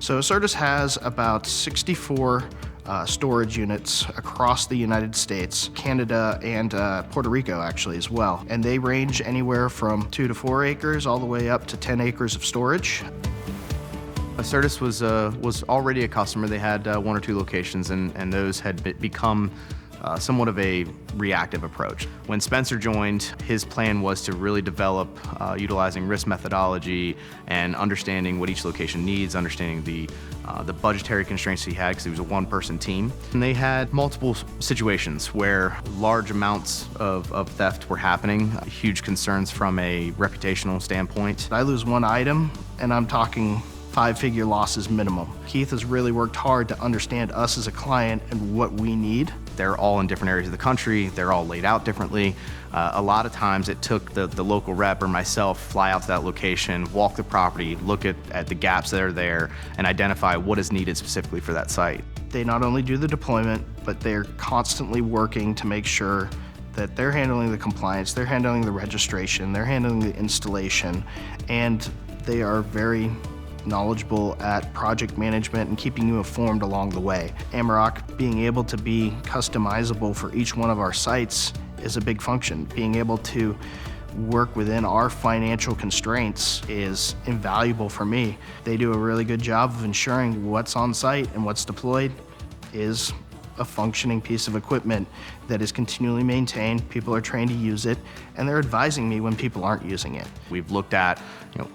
So ACERTUS has about 64 storage units across the United States, Canada, and Puerto Rico actually as well. And they range anywhere from 2 to 4 acres all the way up to 10 acres of storage. ACERTUS was already a customer. They had 1 or 2 locations, and those had become somewhat of a reactive approach. When Spencer joined, his plan was to really develop utilizing risk methodology and understanding what each location needs, understanding the budgetary constraints he had because he was a one-person team. And they had multiple situations where large amounts of theft were happening, huge concerns from a reputational standpoint. I lose one item, and I'm talking 5-figure losses minimum. Keith has really worked hard to understand us as a client and what we need. They're all in different areas of the country. They're all laid out differently. A lot of times it took the local rep or myself fly out to that location, walk the property, look at the gaps that are there, and identify what is needed specifically for that site. They not only do the deployment, but they're constantly working to make sure that they're handling the compliance, they're handling the registration, they're handling the installation, and they are very knowledgeable at project management and keeping you informed along the way. AMAROK being able to be customizable for each one of our sites is a big function. Being able to work within our financial constraints is invaluable for me. They do a really good job of ensuring what's on site and what's deployed is a functioning piece of equipment that is continually maintained. People are trained to use it, and they're advising me when people aren't using it. We've looked at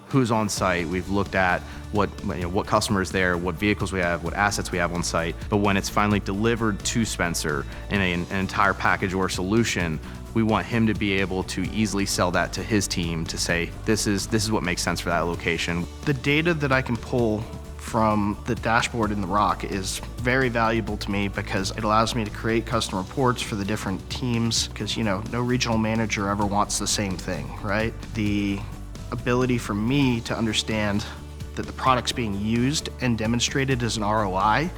who's on site. We've looked at what customers there, what vehicles we have, what assets we have on site. But when it's finally delivered to Spencer in an entire package or solution, we want him to be able to easily sell that to his team to say, this is what makes sense for that location. The data that I can pull from the dashboard in the ROC is very valuable to me because it allows me to create custom reports for the different teams because, no regional manager ever wants the same thing, right? The ability for me to understand that the product's being used and demonstrated as an ROI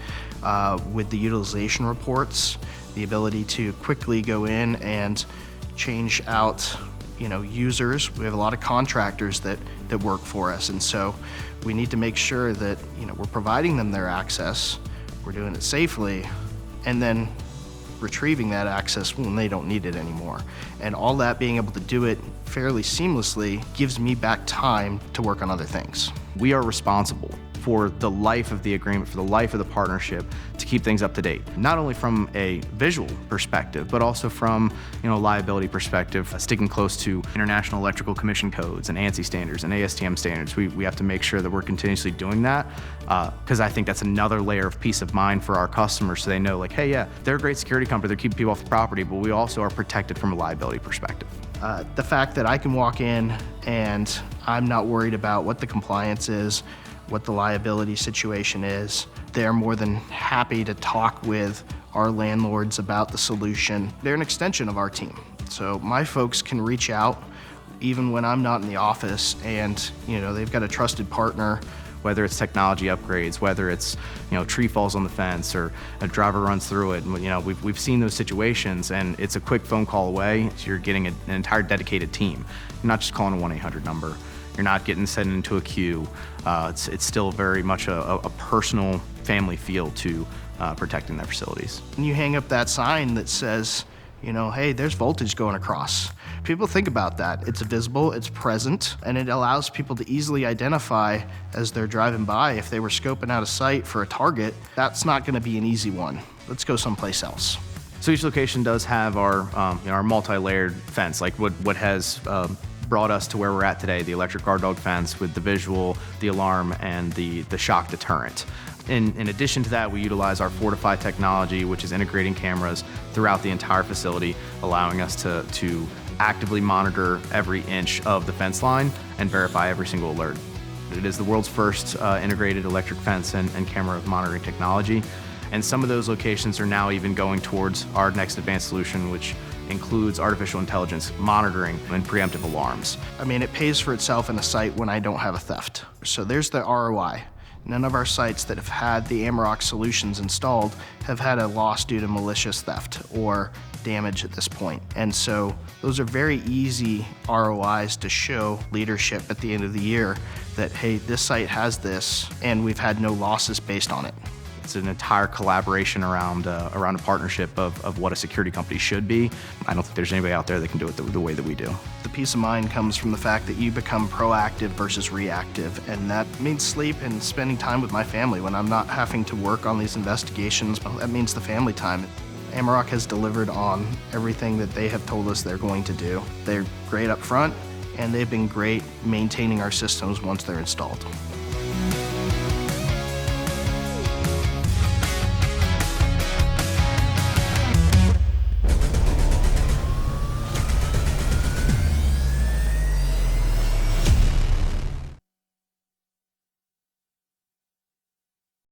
with the utilization reports, the ability to quickly go in and change out users. We have a lot of contractors that work for us, and so we need to make sure that we're providing them their access, we're doing it safely, and then retrieving that access when they don't need it anymore. And all that being able to do it fairly seamlessly gives me back time to work on other things. We are responsible for the life of the agreement, for the life of the partnership, to keep things up to date. Not only from a visual perspective, but also from a liability perspective, sticking close to International Electrical Commission codes and ANSI standards and ASTM standards. We have to make sure that we're continuously doing that because I think that's another layer of peace of mind for our customers so they know hey, yeah, they're a great security company, they're keeping people off the property, but we also are protected from a liability perspective. The fact that I can walk in and I'm not worried about what the compliance is, what the liability situation is. They're more than happy to talk with our landlords about the solution. They're an extension of our team. So my folks can reach out even when I'm not in the office and they've got a trusted partner. Whether it's technology upgrades, whether it's tree falls on the fence or a driver runs through it, and we've seen those situations, and it's a quick phone call away. So you're getting an entire dedicated team. You're not just calling a 1-800 number. You're not getting sent into a queue. It's still very much a personal family feel to protecting their facilities. And you hang up that sign that says, hey, there's voltage going across. People think about that. It's visible, it's present, and it allows people to easily identify as they're driving by. If they were scoping out a site for a target, that's not going to be an easy one. Let's go someplace else. So each location does have our multi-layered fence, like what has brought us to where we're at today, the electric guard dog fence with the visual, the alarm, and the shock deterrent. In addition to that, we utilize our Fortify technology, which is integrating cameras throughout the entire facility, allowing us to actively monitor every inch of the fence line and verify every single alert. It is the world's first integrated electric fence and camera monitoring technology. And some of those locations are now even going towards our next advanced solution, which includes artificial intelligence monitoring and preemptive alarms. It pays for itself in a site when I don't have a theft. So there's the ROI. None of our sites that have had the AMAROK solutions installed have had a loss due to malicious theft or damage at this point. And so those are very easy ROIs to show leadership at the end of the year that, hey, this site has this and we've had no losses based on it. It's an entire collaboration around a partnership of what a security company should be. I don't think there's anybody out there that can do it the way that we do. The peace of mind comes from the fact that you become proactive versus reactive, and that means sleep and spending time with my family when I'm not having to work on these investigations. Well, that means the family time. AMAROK has delivered on everything that they have told us they're going to do. They're great up front, and they've been great maintaining our systems once they're installed.